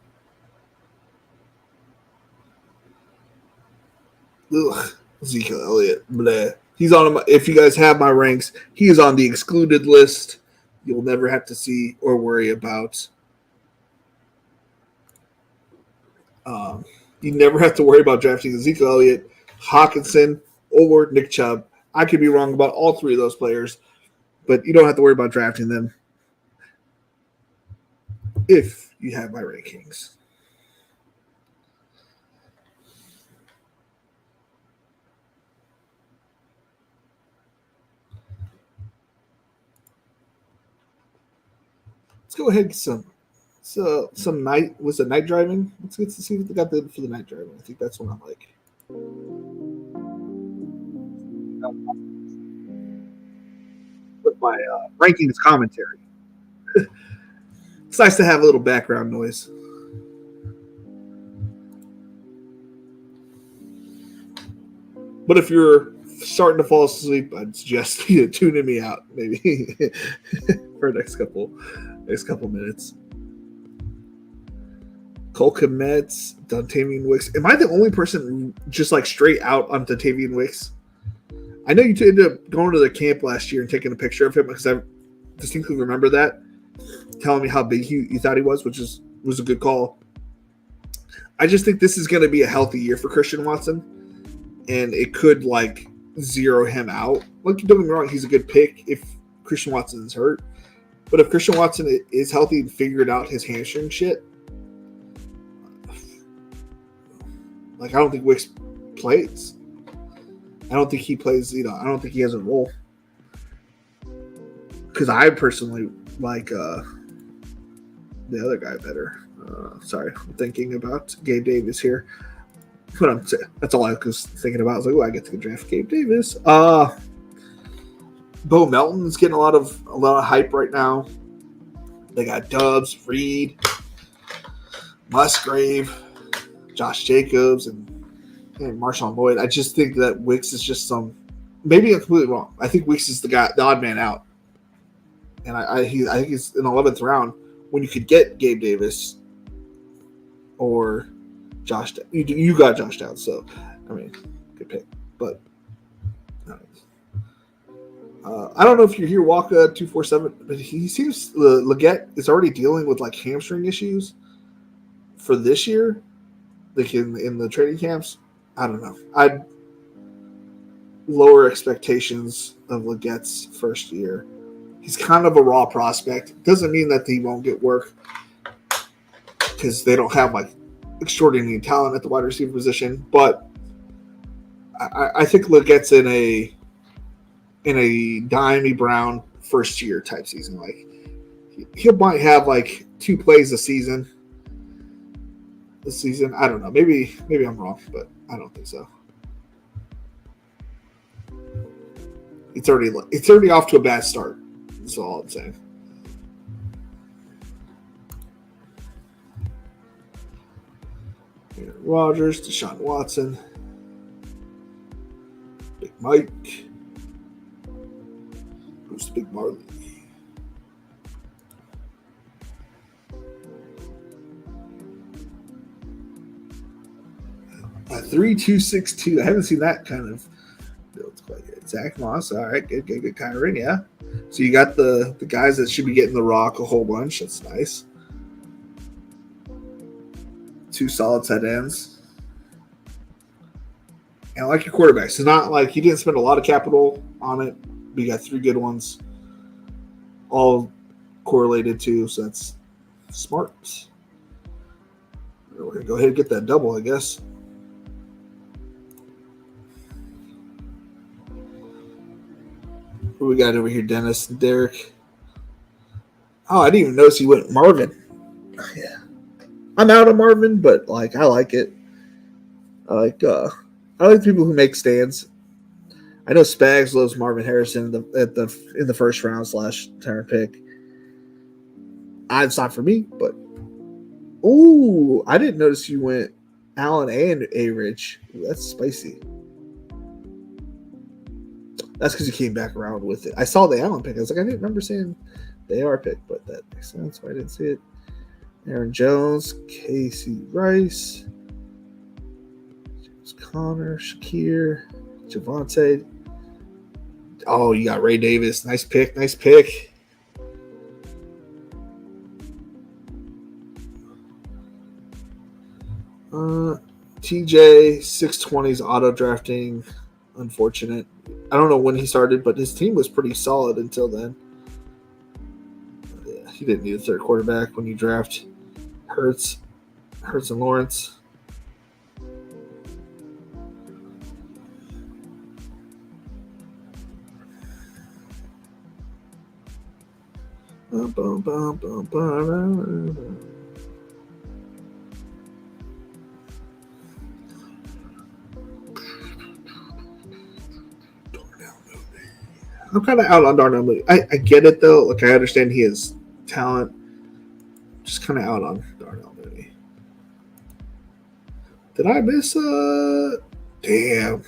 Ugh, Ezekiel Elliott, bleh. He's on. If you guys have my ranks, he is on the excluded list. You'll never have to see or worry about. You never have to worry about drafting Ezekiel Elliott, Hawkinson, or Nick Chubb. I could be wrong about all three of those players, but you don't have to worry about drafting them if you have my rankings. Let's go ahead and get some night. Was it night driving? Let's get to see what they got for the night driving. I think that's what I like. With my rankings commentary. It's nice to have a little background noise. But if you're starting to fall asleep, I'd suggest you tuning me out maybe for the next couple minutes. Cole Kmet's, Dontavian Wicks. Am I the only person just like straight out on Dontavian Wicks? I know you ended up going to the camp last year and taking a picture of him because I distinctly remember that, telling me how big you thought he was, which was a good call. I just think this is going to be a healthy year for Christian Watson, and it could like zero him out. Like, don't get me wrong, he's a good pick if Christian Watson is hurt, but if Christian Watson is healthy and figured out his hamstring shit, like I don't think Wicks plays. I don't think he plays. I don't think he has a role. Because I personally like the other guy better. Sorry, I'm thinking about Gabe Davis here. But that's all I was thinking about. I was like, oh, I get to draft Gabe Davis. Bo Melton's getting a lot of hype right now. They got Dubs, Reed, Musgrave, Josh Jacobs, and Marshawn Lloyd. I just think that Wicks is just maybe I'm completely wrong. I think Wicks is the odd man out. And I think he's in the 11th round when you could get Gabe Davis or Josh. You got Josh Downs, so I mean, good pick. But I don't know if you hear Waka 247, but he seems Leggett is already dealing with like hamstring issues for this year, like in the training camps. I don't know. I'd lower expectations of Leggett's first year. He's kind of a raw prospect. Doesn't mean that he won't get work because they don't have like extraordinary talent at the wide receiver position. But I think Leggett's in a Dimey Brown first year type season. Like he might have like 2 plays a season. This season, I don't know. Maybe I'm wrong, but I don't think so. It's already off to a bad start. That's all I'm saying. Aaron Rodgers, Deshaun Watson, Big Mike. Who's the Big Marley? A 3-2-6-2. I haven't seen that kind of build quite yet. Zach Moss. All right, good. Kyron, yeah. So you got the guys that should be getting the rock a whole bunch. That's nice. 2 solid tight ends. And I like your quarterbacks. It's not like you didn't spend a lot of capital on it, but you got 3 good ones, all correlated too. So that's smart. We're gonna go ahead and get that double, I guess. Who we got over here? Dennis and Derek. Oh, I didn't even notice he went Marvin. Yeah. I'm out of Marvin, but like I like it. I like people who make stands. I know Spags loves Marvin Harrison in the first round / turn pick. It's not for me, but I didn't notice you went Allen and A-Rich. That's spicy. That's because you came back around with it. I saw the Allen pick. I was like, I didn't remember seeing the AR pick, but that makes sense why I didn't see it. Aaron Jones, Casey Rice, James Conner, Shakir, Javonte. Oh, you got Ray Davis. Nice pick. TJ 620's auto drafting. Unfortunate. I don't know when he started, but his team was pretty solid until then. Yeah, he didn't need a third quarterback when you draft Hurts and Lawrence. I'm kind of out on Darnell Mooney. I get it though. Like I understand he has talent. Just kind of out on Darnell Mooney. Did I miss damn.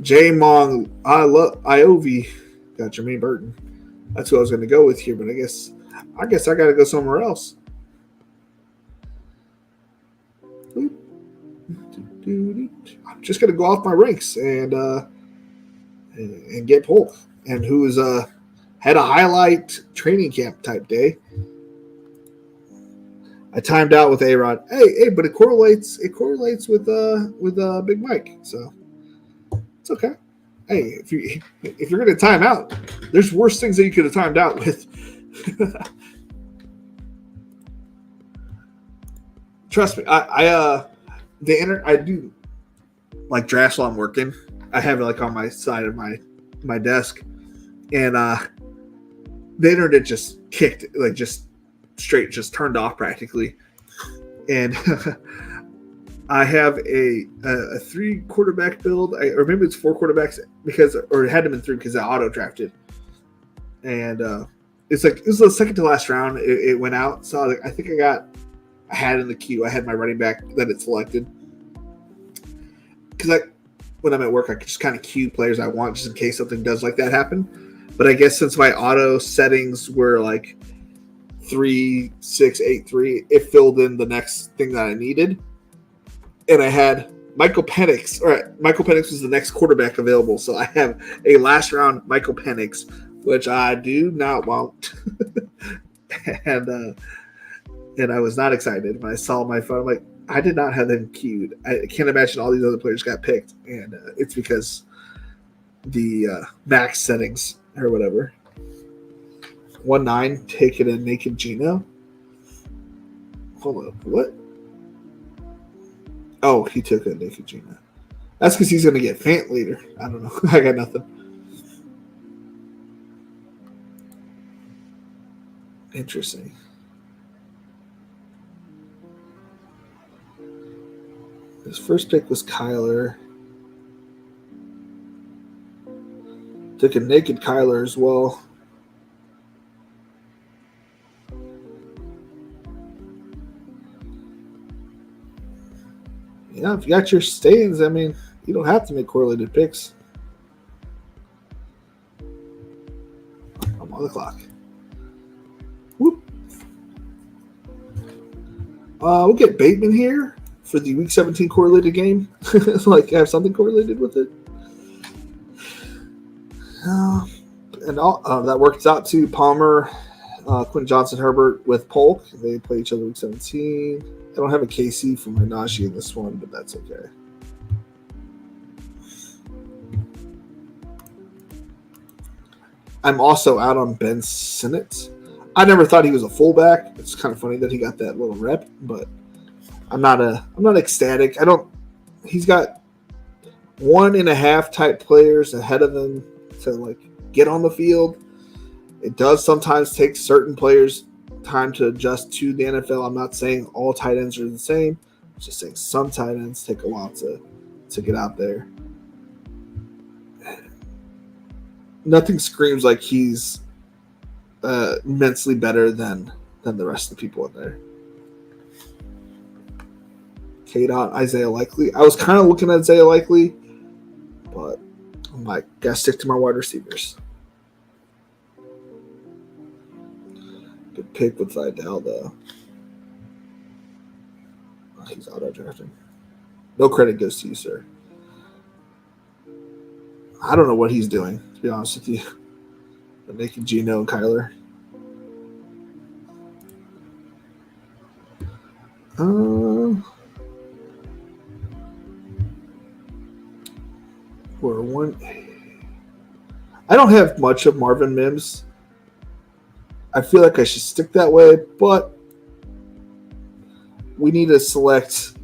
J Mong Iovi got Jermaine Burton. That's who I was gonna go with here, but I guess I gotta go somewhere else. I'm just gonna go off my ranks and get Polk. And who is had a highlight training camp type day. I timed out with A-Rod. Hey, but it correlates with Big Mike, so it's okay. Hey, if you're gonna time out, there's worse things that you could have timed out with. Trust me, I do like drafts while I'm working. I have it like on my side of my desk, and the internet just kicked, like just straight, just turned off practically, and I have a 3 quarterback build, or maybe it's 4 quarterbacks or it had to been 3 because I auto drafted, and it's like it was the second to last round. It went out, so I think I had in the queue. I had my running back that it selected because when I'm at work, I can just kind of queue players I want just in case something does like that happen. But I guess since my auto settings were like 3, 6, 8, 3, it filled in the next thing that I needed. And I had Michael Penix. All right, Michael Penix was the next quarterback available. So I have a last round Michael Penix, which I do not want. and I was not excited when I saw my phone. I'm like, I did not have them queued. I can't imagine all these other players got picked. And it's because the max settings or whatever. 1-9, take it a naked Gino. Hold on, what? Oh, he took a naked Gino. That's because he's going to get Fant later. I don't know. I got nothing. Interesting. His first pick was Kyler. Took a naked Kyler as well. Yeah, if you got your stains, I mean, you don't have to make correlated picks. I'm on the clock. Whoop. We'll get Bateman here for the Week 17 correlated game. Like, have something correlated with it. That works out to Palmer, Quentin Johnson, Herbert with Polk. They play each other Week 17. I don't have a KC for my Najee in this one, but that's okay. I'm also out on Ben Sinnott. I never thought he was a fullback. It's kind of funny that he got that little rep, but I'm not ecstatic. He's got 1.5 type players ahead of him to like get on the field. It does sometimes take certain players time to adjust to the NFL. I'm not saying all tight ends are the same. I'm just saying some tight ends take a while to get out there. Nothing screams like he's immensely better than the rest of the people in there. K-Dot, Isaiah Likely. I was kind of looking at Isaiah Likely, but I'm like, gotta stick to my wide receivers. Good pick with Vidal, though. Oh, he's auto-drafting. No credit goes to you, sir. I don't know what he's doing, to be honest with you. They're making Gino and Kyler. We're one. I don't have much of Marvin Mims. I feel like I should stick that way, but we need to select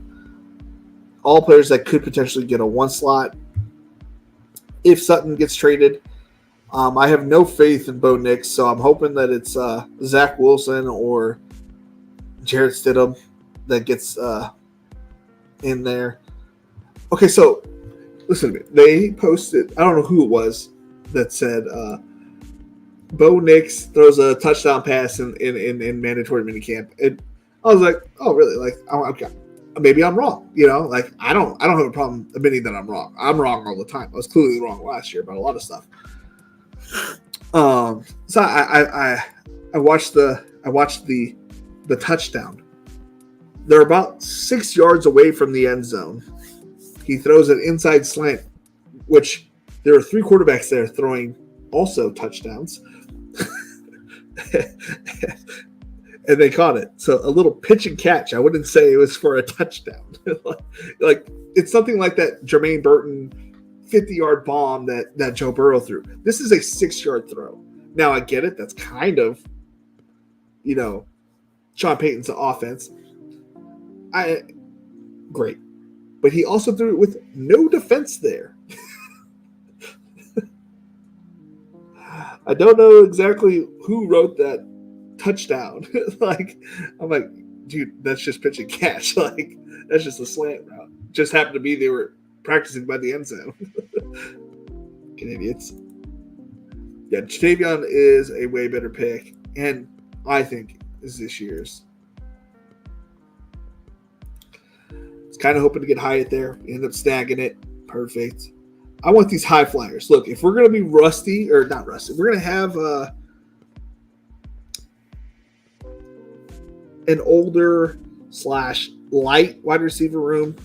all players that could potentially get a 1 slot if Sutton gets traded. I have no faith in Bo Nix, so I'm hoping that it's Zach Wilson or Jarrett Stidham that gets in there. Okay, so listen to me. They posted, I don't know who it was, that said Bo Nix throws a touchdown pass in mandatory minicamp. And I was like, oh, really? Like, okay, maybe I'm wrong. You know, like I don't have a problem admitting that I'm wrong. I'm wrong all the time. I was clearly wrong last year about a lot of stuff. So I watched the touchdown. They're about 6 yards away from the end zone. He throws an inside slant, which there are 3 quarterbacks there throwing also touchdowns. And they caught it. So a little pitch and catch. I wouldn't say it was for a touchdown. Like it's something like that Jermaine Burton 50-yard bomb that Joe Burrow threw. This is a 6-yard throw. Now I get it. That's kind of, Sean Payton's offense. Great. But he also threw it with no defense there. I don't know exactly who wrote that touchdown. Like, I'm like, dude, that's just pitch and catch. Like, that's just a slant route. Just happened to be they were practicing by the end zone. Fucking idiots. Yeah, Jatavion is a way better pick, and I think is this year's. It's kind of hoping to get Hyatt there. End up snagging it. Perfect. I want these high flyers. Look, if we're going to be rusty, or not rusty, we're going to have an older / light wide receiver room.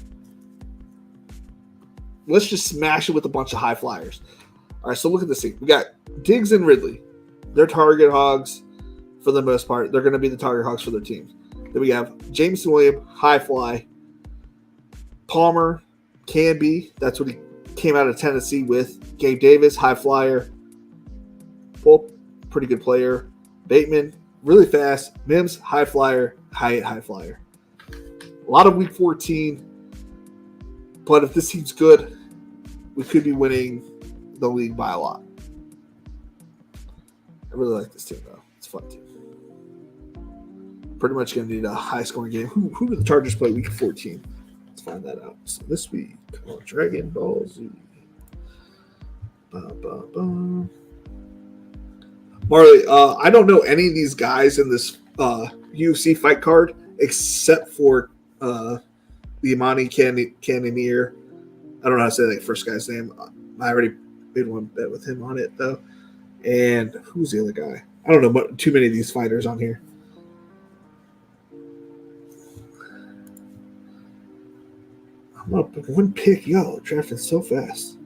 Let's just smash it with a bunch of high flyers. All right, so look at this thing. We got Diggs and Ridley. They're target hogs for the most part. They're going to be the target hogs for their teams. Then we have Jameson Williams, high fly. Palmer can be. That's what he came out of Tennessee with. Gabe Davis, high flyer. Pope, pretty good player. Bateman, really fast. Mims, high flyer. Hyatt, high flyer. A lot of week 14. But if this team's good, we could be winning the league by a lot. I really like this team, though. It's a fun team. Pretty much going to need a high-scoring game. Who do the Chargers play week 14? Let's find that out. So this week, Dragon Ball Z. Marley, I don't know any of these guys in this UFC fight card except for the Imani Cannonier. I don't know how to say that first guy's name. I already made one bet with him on it, though. And who's the other guy? I don't know too many of these fighters on here. I'm up one pick. Yo, drafting so fast.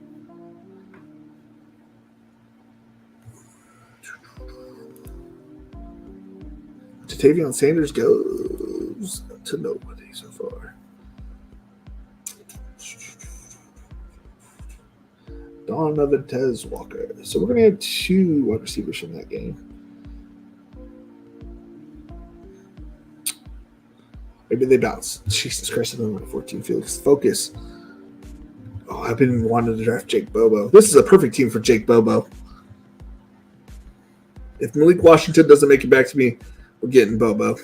Jatavion Sanders goes to nobody so far. Donovan Walker. So we're going to have 2 wide receivers from that game. Maybe they bounce. Jesus Christ, I'm only 14. Felix, focus. Oh, I've been wanting to draft Jake Bobo. This is a perfect team for Jake Bobo. If Malik Washington doesn't make it back to me, we're getting Bobo.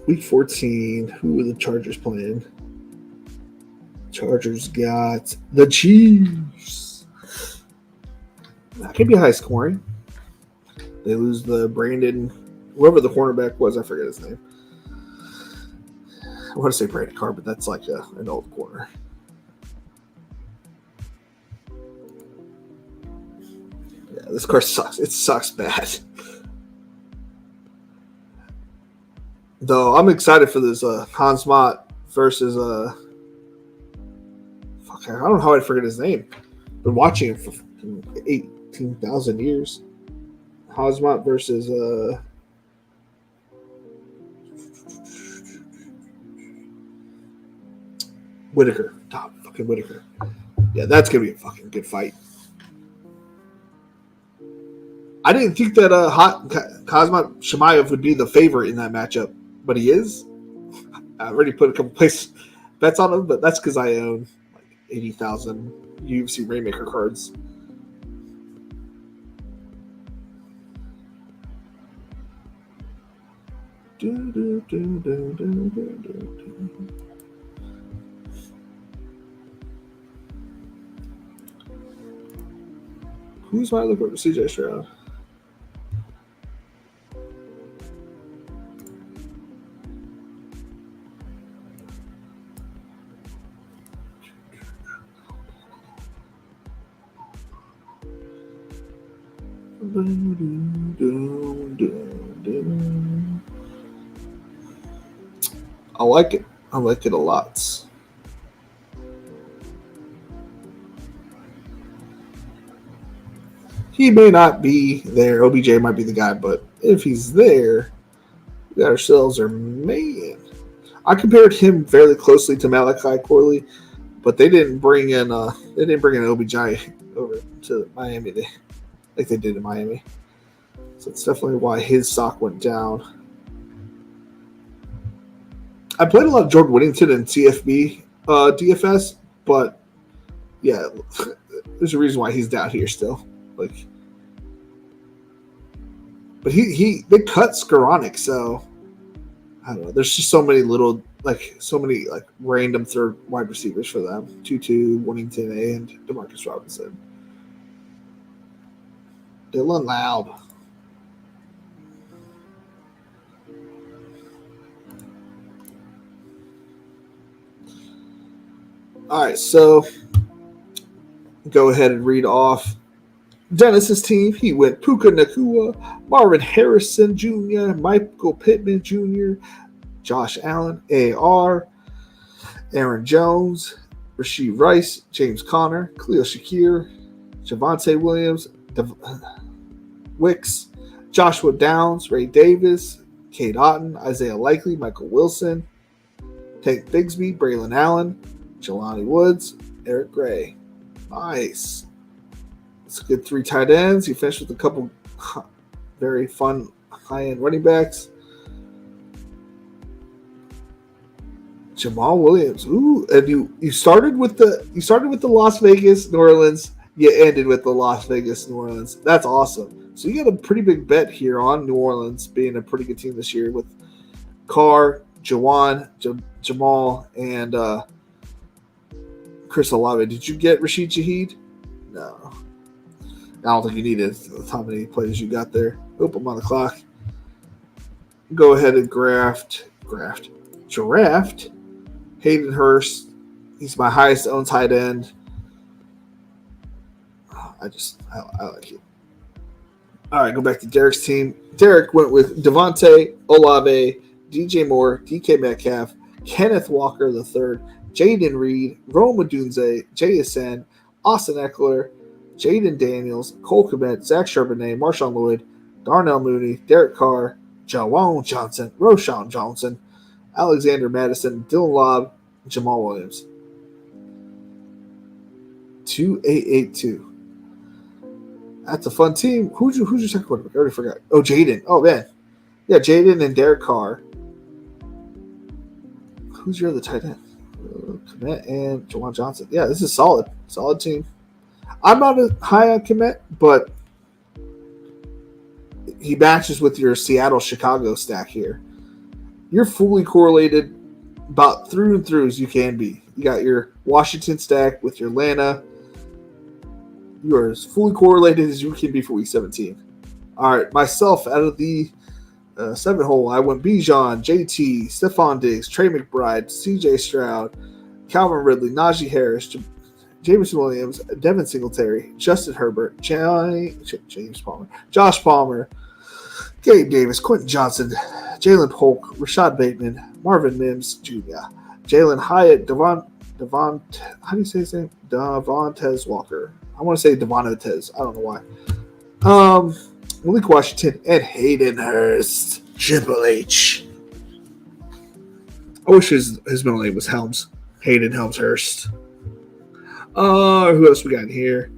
Week 14, who are the Chargers playing? Chargers got the Chiefs. That could be high scoring. They lose the Brandon, whoever the cornerback was, I forget his name. I want to say Brandon Carr, but that's like an old corner. Yeah, this car sucks. It sucks bad. Though I'm excited for this Hans Mott versus I don't know how I forget his name. Been watching him for 18,000 years. Hans Mott versus Whitaker. Top fucking Whitaker. Yeah, that's gonna be a fucking good fight. I didn't think that Kazmat Shemaev would be the favorite in that matchup, but he is. I already put a couple bets on him, but that's because I own like 80,000 UFC Rainmaker cards. Who's my looking for CJ Stroud? I like it. I like it a lot. He may not be there. OBJ might be the guy, but if he's there, we got ourselves our man. I compared him fairly closely to Malachi Corley, but they didn't bring in OBJ over to Miami like they did in Miami. So it's definitely why his stock went down. I played a lot of Jordan Whittington and CFB DFS, but yeah, there's a reason why he's down here still. Like, but they cut Skoranek, so I don't know. There's just so many random third wide receivers for them. Tutu, Whittington, and Demarcus Robinson. Dylan Loud. All right, so go ahead and read off Dennis's team. He went Puka Nacua, Marvin Harrison Jr., Michael Pittman Jr., Josh Allen, AR, Aaron Jones, Rashee Rice, James Conner, Khalil Shakir, Javonte Williams, Wicks, Joshua Downs, Ray Davis, Cade Otton, Isaiah Likely, Michael Wilson, Tank Bigsby, Braylon Allen, Jelani Woods, Eric Gray. Nice. It's a good 3 tight ends. You finished with a couple very fun high-end running backs. Jamal Williams. Ooh, and you started with the Las Vegas, New Orleans. You ended with the Las Vegas, New Orleans. That's awesome. So you got a pretty big bet here on New Orleans being a pretty good team this year with Carr, Jawan, Jamal, and Chris Olave. Did you get Rashid Shaheed? No. I don't think you needed how many players you got there. Oh, I'm on the clock. Go ahead and draft Hayden Hurst. He's my highest owned tight end. I like it. All right, go back to Derek's team. Derek went with Devontae, Olave, DJ Moore, DK Metcalf, Kenneth Walker III, Jaden Reed, Rome Odunze, JSN, Austin Eckler, Jaden Daniels, Cole Kmet, Zach Charbonnet, Marshawn Lloyd, Darnell Mooney, Derek Carr, Jawan Johnson, Roshan Johnson, Alexander Madison, Dylan Lobb, Jamal Williams. 2882. That's a fun team. Who's your second quarterback? I already forgot. Oh, Jaden. Oh, man. Yeah, Jaden and Derek Carr. Who's your other tight end? Kmet and Jawan Johnson. Yeah, this is solid. Solid team. I'm not high on Kmet, but he matches with your Seattle-Chicago stack here. You're fully correlated about through and through as you can be. You got your Washington stack with your Atlanta. You are as fully correlated as you can be for Week 17. All right, myself, out of the 7 hole, I went Bijan, JT, Stephon Diggs, Trey McBride, CJ Stroud, Calvin Ridley, Najee Harris, Jameson Williams, Devin Singletary, Justin Herbert, James Palmer, Josh Palmer, Gabe Davis, Quentin Johnson, Jalen Polk, Rashad Bateman, Marvin Mims Jr., Jalen Hyatt, how do you say his name? Devontae Walker. I want to say Devontae. I don't know why. Malik Washington, and Hayden Hurst. Triple H. I wish his middle name was Helms. Hayden Helms Hurst. Who else we got in here?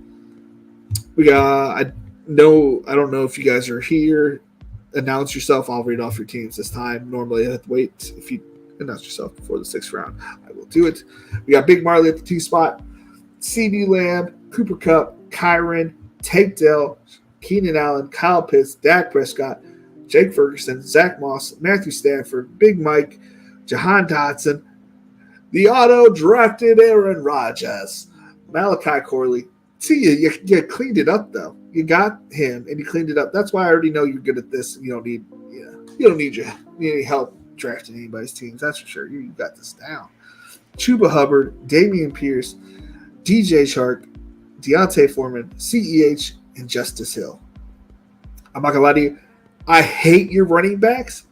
We got, I don't know if you guys are here. Announce yourself. I'll read off your teams this time. Normally I have to wait. If you announce yourself before the 6th round, I will do it. We got Big Marley at the 2 spot. CD Lamb, Cooper Kupp, Kyron, Tank Dell, Keenan Allen, Kyle Pitts, Dak Prescott, Jake Ferguson, Zach Moss, Matthew Stafford, Big Mike, Jahan Dotson, the auto-drafted Aaron Rodgers, Malachi Corley. See, you cleaned it up, though. You got him, and you cleaned it up. That's why I already know you're good at this. You don't need any help drafting anybody's teams. That's for sure. You got this down. Chuba Hubbard, Damian Pierce, DJ Shark, Deontay Foreman, CEH, and Justice Hill. I'm not gonna lie to you. I hate your running backs,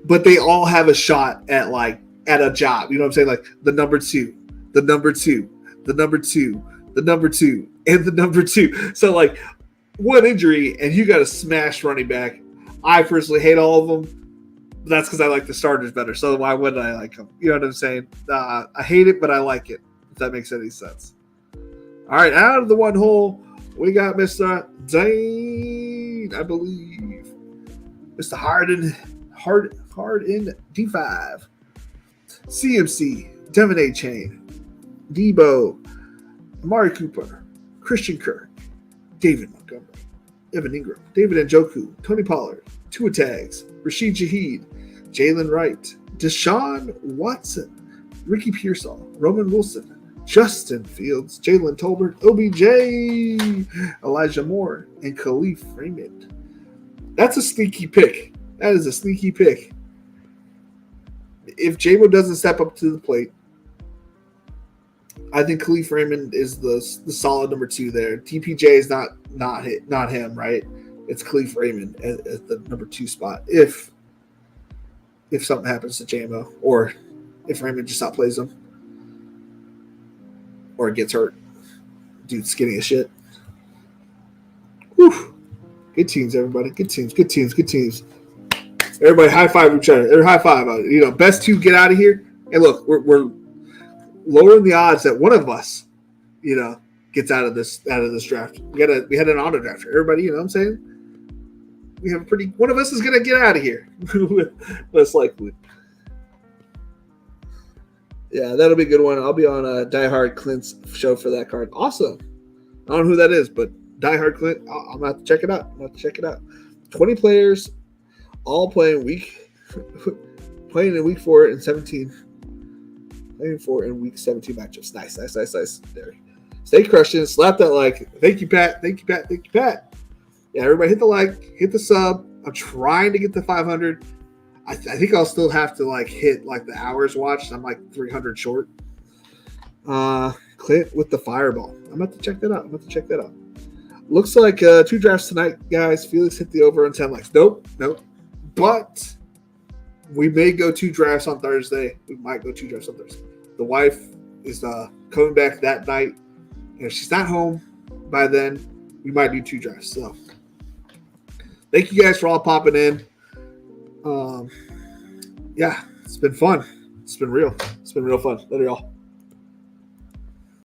but they all have a shot at a job. You know what I'm saying? Like the number 2, the number 2, the number 2, the number 2, and the number 2. So one injury and you got a smash running back. I personally hate all of them. But that's because I like the starters better. So why wouldn't I like them? You know what I'm saying? I hate it, but I like it. If that makes any sense. All right, out of the 1 hole, we got Mr. Dane, I believe. Mr. Hard in D5. CMC, Devin A. Chain, Debo, Amari Cooper, Christian Kirk, David Montgomery, Evan Ingram, David Njoku, Tony Pollard, Tua Tags, Rashid Shaheed, Jalen Wright, Deshaun Watson, Ricky Pearsall, Roman Wilson, Justin Fields, Jalen Tolbert, OBJ, Elijah Moore, and Khalif Raymond. That's a sneaky pick. That is a sneaky pick. If J-Mo doesn't step up to the plate, I think Khalif Raymond is the solid number 2 there. TPJ is not him, right? It's Khalif Raymond at the number 2 spot. If something happens to J-Mo, or if Raymond just outplays him, or gets hurt, dude's skinny as shit. Whew. Good teams, everybody. Good teams. Good teams. Good teams. Everybody high five each other. Or high five. Best 2 get out of here. And look, we're lowering the odds that one of us, gets out of this draft. We had an auto draft. Everybody, you know what I'm saying? We have one of us is gonna get out of here. Most likely. Yeah, that'll be a good one. I'll be on Die Hard Clint's show for that card. Awesome. I don't know who that is, but Die Hard Clint, I'm going to have to check it out. 20 players, all playing in week 4 and 17. Playing 4 in week 17 matchups. Nice. There. Stay crushing. Slap that like. Thank you, Pat. Yeah, everybody hit the like, hit the sub. I'm trying to get to 500. I think I'll still have to hit the hours watched. I'm 300 short. Clint with the fireball. I'm about to check that out. Looks like 2 drafts tonight, guys. Felix hit the over on 10 likes. Nope. But we may go 2 drafts on Thursday. We might go 2 drafts on Thursday. The wife is coming back that night. And if she's not home by then, we might do 2 drafts. So thank you guys for all popping in. Yeah, it's been fun. It's been real fun. Later, y'all.